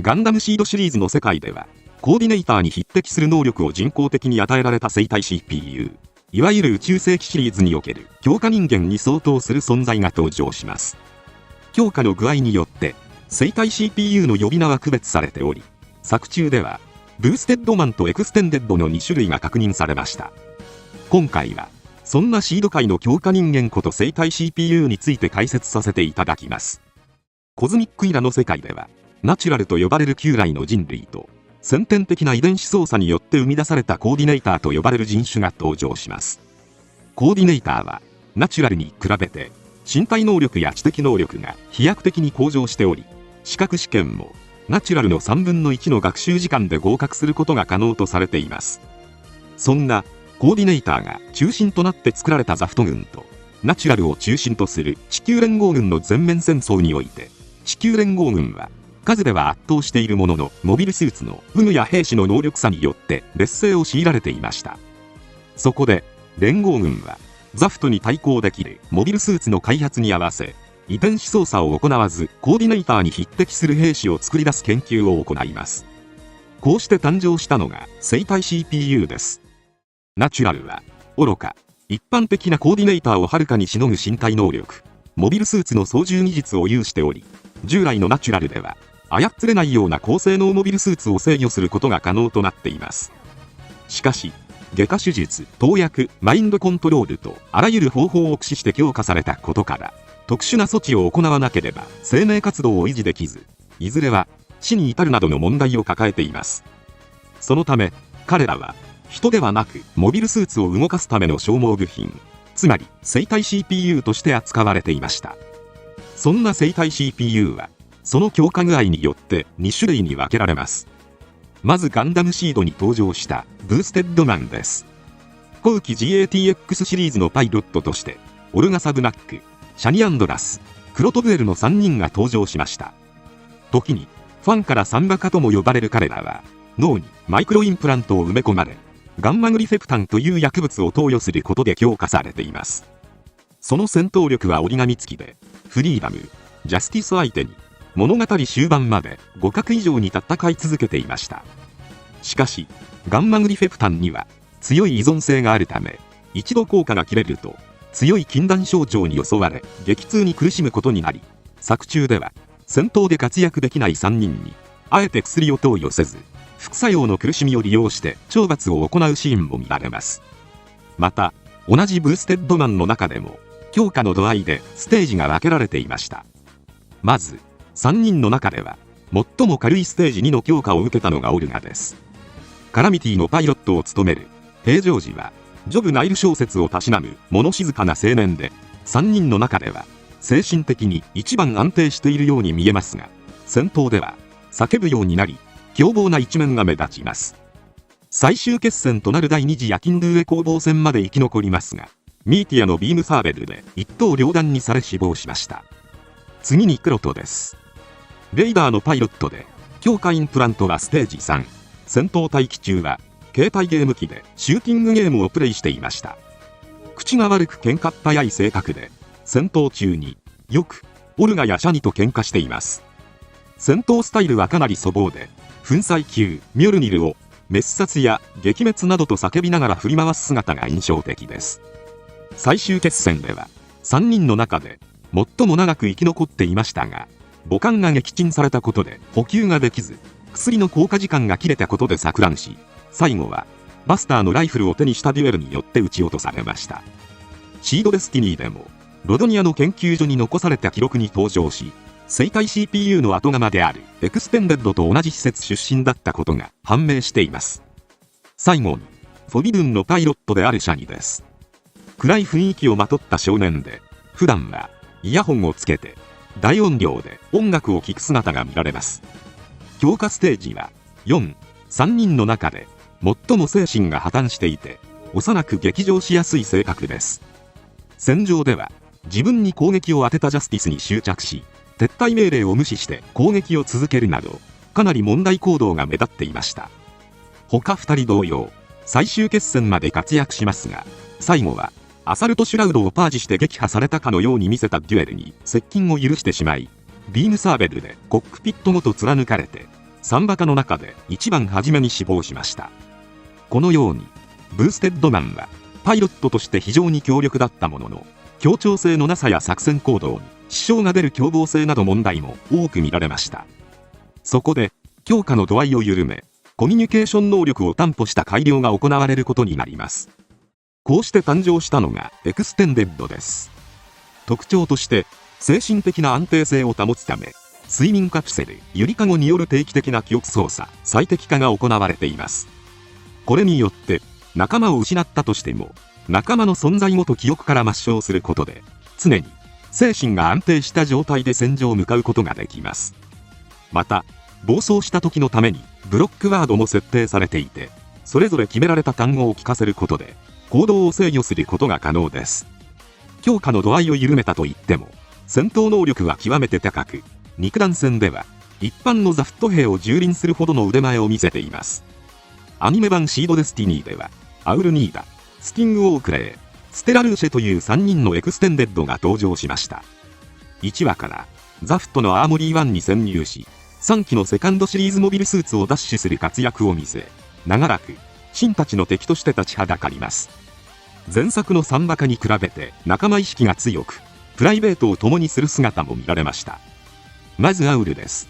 ガンダムシードシリーズの世界では、コーディネーターに匹敵する能力を人工的に与えられた生体 CPU、いわゆる宇宙世紀シリーズにおける強化人間に相当する存在が登場します。強化の具合によって、生体 CPU の呼び名は区別されており、作中では、ブーステッドマンとエクステンデッドの2種類が確認されました。今回は、そんなシード界の強化人間こと生体 CPU について解説させていただきます。コズミックイラの世界では、ナチュラルと呼ばれる旧来の人類と、先天的な遺伝子操作によって生み出されたコーディネーターと呼ばれる人種が登場します。コーディネーターは、ナチュラルに比べて、身体能力や知的能力が飛躍的に向上しており、資格試験も、ナチュラルの3分の1の学習時間で合格することが可能とされています。そんな、コーディネーターが中心となって作られたザフト軍と、ナチュラルを中心とする地球連合軍の全面戦争において、地球連合軍は、数では圧倒しているものの、モビルスーツの有無や兵士の能力差によって劣勢を強いられていました。そこで、連合軍は、ザフトに対抗できるモビルスーツの開発に合わせ、遺伝子操作を行わず、コーディネーターに匹敵する兵士を作り出す研究を行います。こうして誕生したのが、生体 CPU です。ナチュラルは、愚か、一般的なコーディネーターをはるかにしのぐ身体能力、モビルスーツの操縦技術を有しており、従来のナチュラルでは、操れないような高性能モビルスーツを制御することが可能となっています。しかし、外科手術、投薬、マインドコントロールとあらゆる方法を駆使して強化されたことから、特殊な措置を行わなければ生命活動を維持できず、いずれは死に至るなどの問題を抱えています。そのため、彼らは人ではなくモビルスーツを動かすための消耗部品、つまり生体 CPU として扱われていました。そんな生体 CPU は、その強化具合によって2種類に分けられます。まずガンダムシードに登場したブーステッドマンです。後期 GATX シリーズのパイロットとして、オルガ・サブナック、シャニ・アンドラス、クロトブエルの3人が登場しました。時に、ファンからサンバカとも呼ばれる彼らは、脳にマイクロインプラントを埋め込まれ、ガンマグリフェプタンという薬物を投与することで強化されています。その戦闘力は折り紙付きで、フリーダム、ジャスティス相手に、物語終盤まで互角以上に戦い続けていました。しかし、ガンマグリフェプタンには強い依存性があるため、一度効果が切れると、強い禁断症状に襲われ、激痛に苦しむことになり、作中では、戦闘で活躍できない3人に、あえて薬を投与せず、副作用の苦しみを利用して懲罰を行うシーンも見られます。また、同じブーステッドマンの中でも、強化の度合いでステージが分けられていました。まず、3人の中では、最も軽いステージ2の強化を受けたのがオルガです。カラミティのパイロットを務める、平常時は、ジョブ・ナイル小説をたしなむ物静かな青年で、3人の中では、精神的に一番安定しているように見えますが、戦闘では、叫ぶようになり、凶暴な一面が目立ちます。最終決戦となる第2次ヤキンドゥエ攻防戦まで生き残りますが、ミーティアのビームサーベルで一刀両断にされ死亡しました。次にクロトです。レイダーのパイロットで、強化インプラントはステージ3。戦闘待機中は、携帯ゲーム機でシューティングゲームをプレイしていました。口が悪く喧嘩っ早い性格で、戦闘中によくオルガやシャニと喧嘩しています。戦闘スタイルはかなり粗暴で、粉砕級ミョルニルを滅殺や撃滅などと叫びながら振り回す姿が印象的です。最終決戦では、3人の中で最も長く生き残っていましたが、母艦が撃沈されたことで補給ができず、薬の効果時間が切れたことで錯乱し、最後はバスターのライフルを手にしたデュエルによって撃ち落とされました。シードデスティニーでも、ロドニアの研究所に残された記録に登場し、生体 CPU の後釜であるエクステンデッドと同じ施設出身だったことが判明しています。最後に、フォビドゥンのパイロットであるシャニです。暗い雰囲気をまとった少年で、普段はイヤホンをつけて大音量で音楽を聴く姿が見られます。強化ステージは4、3人の中で最も精神が破綻していて、幼く激情しやすい性格です。戦場では自分に攻撃を当てたジャスティスに執着し、撤退命令を無視して攻撃を続けるなど、かなり問題行動が目立っていました。他2人同様、最終決戦まで活躍しますが、最後はアサルトシュラウドをパージして撃破されたかのように見せたデュエルに接近を許してしまい、ビームサーベルでコックピットごと貫かれて、3バカの中で一番初めに死亡しました。このようにブーステッドマンはパイロットとして非常に強力だったものの、協調性のなさや作戦行動に支障が出る凶暴性など問題も多く見られました。そこで強化の度合いを緩め、コミュニケーション能力を担保した改良が行われることになります。こうして誕生したのがエクステンデッドです。特徴として精神的な安定性を保つため、睡眠カプセル、ゆりかごによる定期的な記憶操作、最適化が行われています。これによって仲間を失ったとしても、仲間の存在ごと記憶から抹消することで、常に精神が安定した状態で戦場を向かうことができます。また、暴走した時のためにブロックワードも設定されていて、それぞれ決められた単語を聞かせることで、行動を制御することが可能です。強化の度合いを緩めたといっても、戦闘能力は極めて高く、肉弾戦では一般のザフット兵を蹂躙するほどの腕前を見せています。アニメ版シードデスティニーでは、アウルニーダ、スティング・オークレイ、ステラルーシェという3人のエクステンデッドが登場しました。1話からザフットのアーモリー1に潜入し、3機のセカンドシリーズモビルスーツを奪取する活躍を見せ、長らくシンたちの敵として立ちはだかります。前作の3バカに比べて仲間意識が強く、プライベートを共にする姿も見られました。まずアウルです。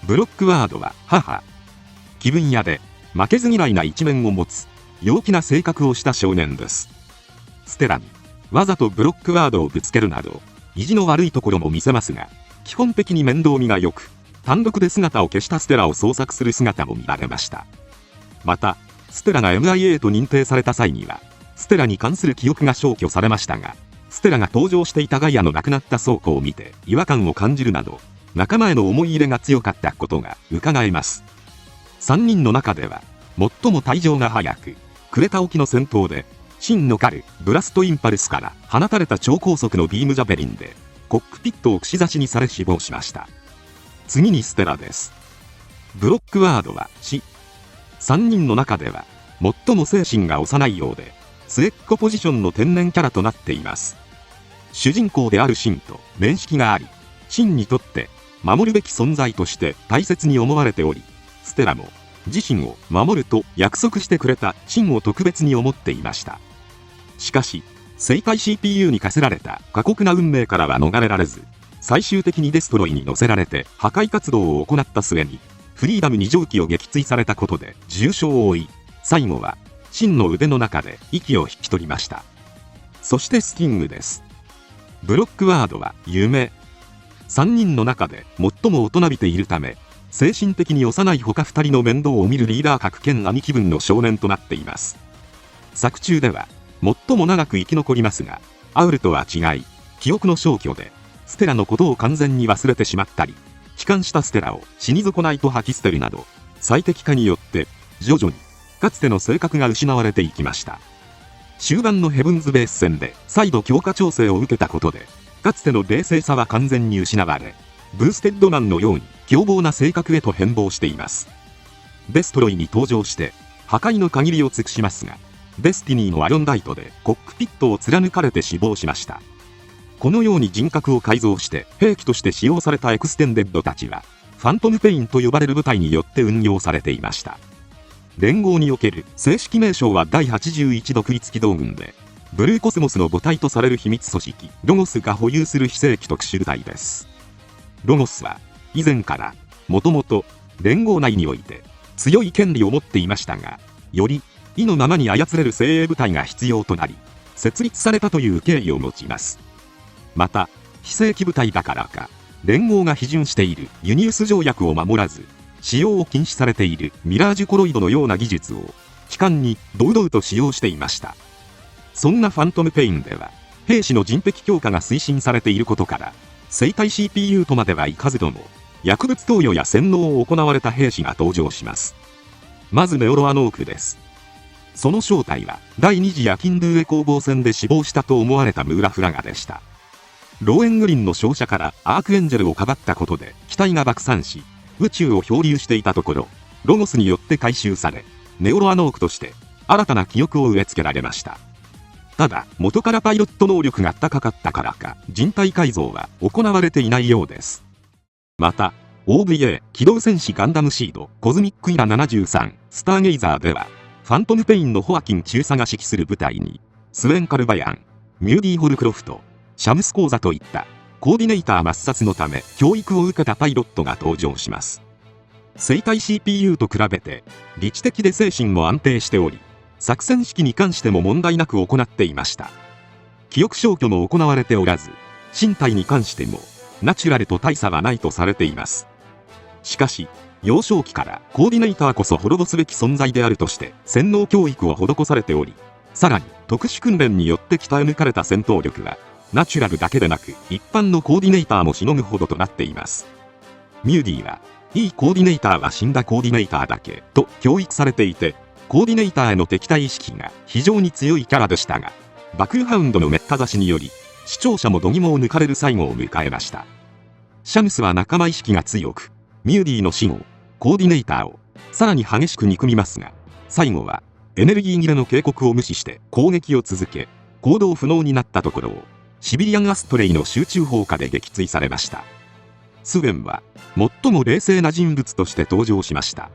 ブロックワードは母。気分屋で負けず嫌いな一面を持つ陽気な性格をした少年です。ステラにわざとブロックワードをぶつけるなど意地の悪いところも見せますが、基本的に面倒見が良く、単独で姿を消したステラを捜索する姿も見られました。またステラが MIA と認定された際には、ステラに関する記憶が消去されましたが、ステラが登場していたガイアの亡くなった倉庫を見て違和感を感じるなど、仲間への思い入れが強かったことが伺えます。3人の中では最も退場が早く、クレタ沖の戦闘で真の狩るブラストインパルスから放たれた超高速のビームジャベリンでコックピットを串刺しにされ死亡しました。次にステラです。ブロックワードは死。3人の中では最も精神が幼いようで、末っ子ポジションの天然キャラとなっています。主人公であるシンと面識があり、シンにとって守るべき存在として大切に思われており、ステラも自身を守ると約束してくれたシンを特別に思っていました。しかし生体 CPU に課せられた過酷な運命からは逃れられず、最終的にデストロイに乗せられて破壊活動を行った末にフリーダム2号機を撃墜されたことで重傷を負い、最後はシンの腕の中で息を引き取りました。そしてスティングです。ブロックワードは夢。3人の中で最も大人びているため、精神的に幼い他2人の面倒を見るリーダー格兼兄貴分の少年となっています。作中では最も長く生き残りますが、アウルとは違い記憶の消去でステラのことを完全に忘れてしまったり、帰還したステラを死に損ないと吐き捨てるなど、最適化によって徐々にかつての性格が失われていきました。終盤のヘブンズベース戦で再度強化調整を受けたことで、かつての冷静さは完全に失われ、ブーステッドマンのように凶暴な性格へと変貌しています。デストロイに登場して破壊の限りを尽くしますが、デスティニーのアロンダイトでコックピットを貫かれて死亡しました。このように人格を改造して兵器として使用されたエクステンデッドたちは、ファントムペインと呼ばれる部隊によって運用されていました。連合における正式名称は第81独立機動軍で、ブルーコスモスの母体とされる秘密組織ロゴスが保有する非正規特殊部隊です。ロゴスは以前からもともと連合内において強い権利を持っていましたが、より意のままに操れる精鋭部隊が必要となり設立されたという経緯を持ちます。また非正規部隊だからか、連合が批准しているユニウス条約を守らず使用を禁止されているミラージュコロイドのような技術を機関に堂々と使用していました。そんなファントムペインでは兵士の人的強化が推進されていることから、生体 CPU とまではいかずとも薬物投与や洗脳を行われた兵士が登場します。まずメオロアノークです。その正体は第二次ヤキンドゥエ攻防戦で死亡したと思われたムーラフラガでした。ローエングリンの照射からアークエンジェルをかばったことで機体が爆散し、宇宙を漂流していたところ、ロゴスによって回収され、ネオロアノークとして新たな記憶を植え付けられました。ただ元からパイロット能力が高かったからか人体改造は行われていないようです。また OVA 機動戦士ガンダムシードコズミックイラ73スターゲイザーではファントムペインのホアキン中佐が指揮する部隊にスウェン・カルバヤン、ミューディ・ホルクロフト、シャムス・コーザといったコーディネーター抹殺のため教育を受けたパイロットが登場します。生体 CPU と比べて理知的で精神も安定しており、作戦指揮に関しても問題なく行っていました。記憶消去も行われておらず、身体に関してもナチュラルと大差はないとされています。しかし、幼少期からコーディネーターこそ滅ぼすべき存在であるとして洗脳教育を施されており、さらに特殊訓練によって鍛え抜かれた戦闘力はナチュラルだけでなく一般のコーディネーターもしのぐほどとなっています。ミューディはいいコーディネーターは死んだコーディネーターだけと教育されていて、コーディネーターへの敵対意識が非常に強いキャラでしたが、バクーハウンドのめった刺しにより視聴者も度肝を抜かれる最後を迎えました。シャムスは仲間意識が強く、ミューディの死後コーディネーターをさらに激しく憎みますが、最後はエネルギー切れの警告を無視して攻撃を続け、行動不能になったところをシビリアン・アストレイの集中砲火で撃墜されました。スウェンは最も冷静な人物として登場しました。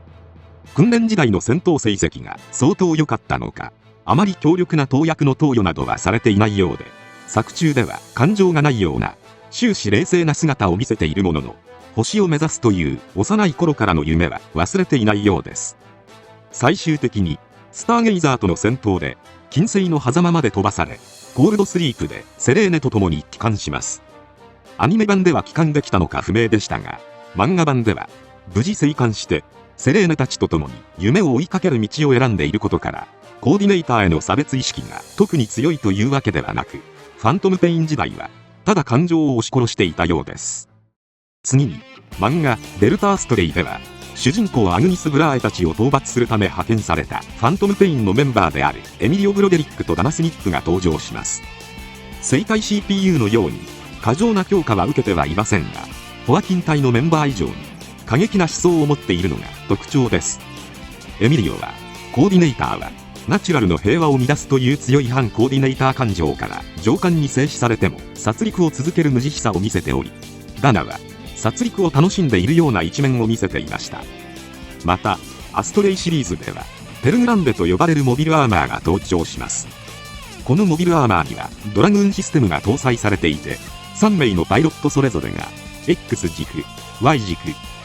訓練時代の戦闘成績が相当良かったのか、あまり強力な投薬の投与などはされていないようで、作中では感情がないような終始冷静な姿を見せているものの、星を目指すという幼い頃からの夢は忘れていないようです。最終的にスターゲイザーとの戦闘で金星の狭間まで飛ばされ、コールドスリープでセレーネと共に帰還します。アニメ版では帰還できたのか不明でしたが、漫画版では無事生還してセレーネたちと共に夢を追いかける道を選んでいることから、コーディネーターへの差別意識が特に強いというわけではなく、ファントムペイン時代はただ感情を押し殺していたようです。次に漫画デルタ・アストレイでは、主人公アグニス・ブラーエたちを討伐するため派遣されたファントムペインのメンバーであるエミリオ・ブロデリックとダナスニックが登場します。生体 CPU のように過剰な強化は受けてはいませんが、ホアキン隊のメンバー以上に過激な思想を持っているのが特徴です。エミリオは、コーディネーターはナチュラルの平和を乱すという強い反コーディネーター感情から上官に制止されても殺戮を続ける無慈悲さを見せており、ダナは殺戮を楽しんでいるような一面を見せていました。またアストレイシリーズではペルグランデと呼ばれるモビルアーマーが登場します。このモビルアーマーにはドラグーンシステムが搭載されていて、3名のパイロットそれぞれが X 軸、Y 軸、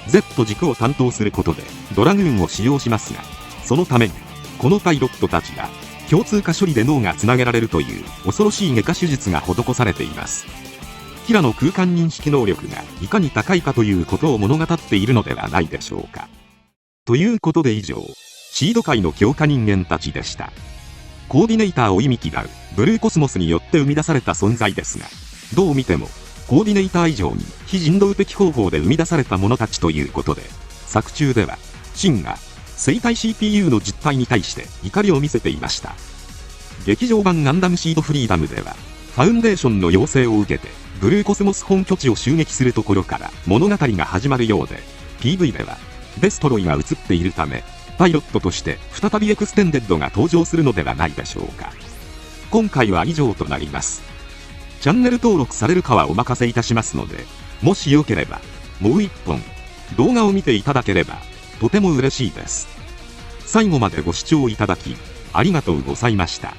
Z 軸を担当することでドラグーンを使用しますが、そのためにこのパイロットたちが共通化処理で脳がつなげられるという恐ろしい外科手術が施されています。キラの空間認識能力がいかに高いかということを物語っているのではないでしょうか。ということで以上、シード界の強化人間たちでした。コーディネーターを忌み嫌うブルーコスモスによって生み出された存在ですが、どう見てもコーディネーター以上に非人道的方法で生み出された者たちということで、作中ではシンが生体 CPU の実態に対して怒りを見せていました。劇場版ガンダムシードフリーダムでは、ファウンデーションの要請を受けてブルーコスモス本拠地を襲撃するところから物語が始まるようで、 PV ではデストロイが映っているため、パイロットとして再びエクステンデッドが登場するのではないでしょうか。今回は以上となります。チャンネル登録されるかはお任せいたしますので、もしよければもう一本動画を見ていただければとても嬉しいです。最後までご視聴いただきありがとうございました。